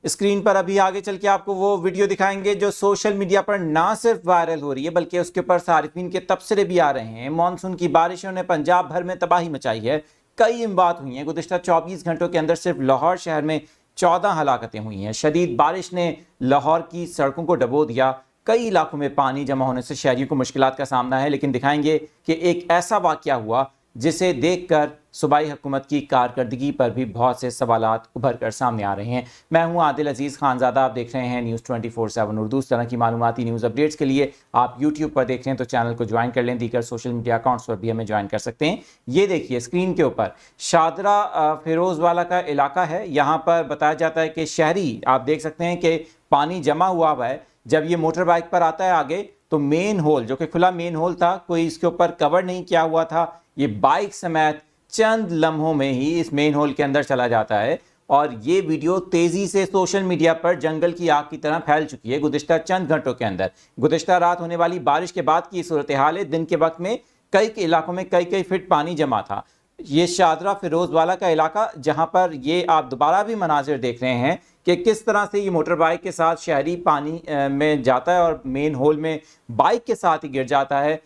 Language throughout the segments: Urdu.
اسکرین پر ابھی آگے چل کے آپ کو وہ ویڈیو دکھائیں گے جو سوشل میڈیا پر نہ صرف وائرل ہو رہی ہے بلکہ اس کے اوپر صارفین کے تبصرے بھی آ رہے ہیں۔ مانسون کی بارشوں نے پنجاب بھر میں تباہی مچائی ہے، کئی اموات ہوئی ہیں۔ گزشتہ 24 گھنٹوں کے اندر صرف لاہور شہر میں 14 ہلاکتیں ہوئی ہیں۔ شدید بارش نے لاہور کی سڑکوں کو ڈبو دیا، کئی علاقوں میں پانی جمع ہونے سے شہریوں کو مشکلات کا سامنا ہے، لیکن دکھائیں گے کہ ایک ایسا واقعہ ہوا جسے دیکھ کر صوبائی حکومت کی کارکردگی پر بھی بہت سے سوالات ابھر کر سامنے آ رہے ہیں۔ میں ہوں عادل عزیز خانزادہ، آپ دیکھ رہے ہیں نیوز 24/7 اردو۔ اس طرح کی معلوماتی نیوز اپڈیٹس کے لیے آپ یوٹیوب پر دیکھ رہے ہیں تو چینل کو جوائن کر لیں، دیگر سوشل میڈیا اکاؤنٹس پر بھی ہمیں جوائن کر سکتے ہیں۔ یہ دیکھیے اسکرین کے اوپر شادرہ فیروز والا کا علاقہ ہے، یہاں پر بتایا جاتا ہے کہ شہری آپ دیکھ سکتے ہیں کہ پانی جمع ہوا ہے۔ جب یہ موٹر بائک پر آتا ہے آگے تو مین ہول جو کہ کھلا مین ہول تھا، کوئی اس کے اوپر کور نہیں کیا ہوا تھا، یہ بائک سمیت چند لمحوں میں ہی اس مین ہول کے اندر چلا جاتا ہے، اور یہ ویڈیو تیزی سے سوشل میڈیا پر جنگل کی آگ کی طرح پھیل چکی ہے گزشتہ چند گھنٹوں کے اندر۔ گزشتہ رات ہونے والی بارش کے بعد کی صورتحال ہے، دن کے وقت میں کئی علاقوں میں کئی فٹ پانی جمع تھا۔ یہ شادرہ فیروز والا کا علاقہ جہاں پر یہ آپ دوبارہ بھی مناظر دیکھ رہے ہیں کہ کس طرح سے یہ موٹر بائک کے ساتھ شہری پانی میں جاتا ہے اور مین ہول میں بائک کے ساتھ ہی گر جاتا ہے۔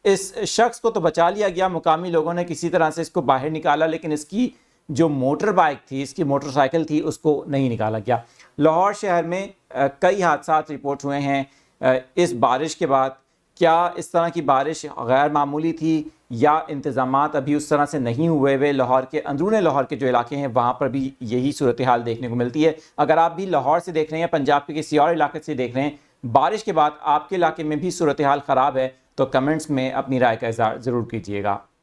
اس شخص کو تو بچا لیا گیا، مقامی لوگوں نے کسی طرح سے اس کو باہر نکالا، لیکن اس کی جو موٹر بائک تھی، اس کی موٹر سائیکل تھی، اس کو نہیں نکالا گیا۔ لاہور شہر میں کئی حادثات رپورٹ ہوئے ہیں اس بارش کے بعد۔ کیا اس طرح کی بارش غیر معمولی تھی یا انتظامات ابھی اس طرح سے نہیں ہوئے لاہور کے اندرون لاہور کے جو علاقے ہیں وہاں پر بھی یہی صورتحال دیکھنے کو ملتی ہے۔ اگر آپ بھی لاہور سے دیکھ رہے ہیں یا پنجاب کے کسی اور علاقے سے دیکھ رہے ہیں، بارش کے بعد آپ کے علاقے میں بھی صورتحال خراب ہے تو کمنٹس میں اپنی رائے کا اظہار ضرور کیجیے گا۔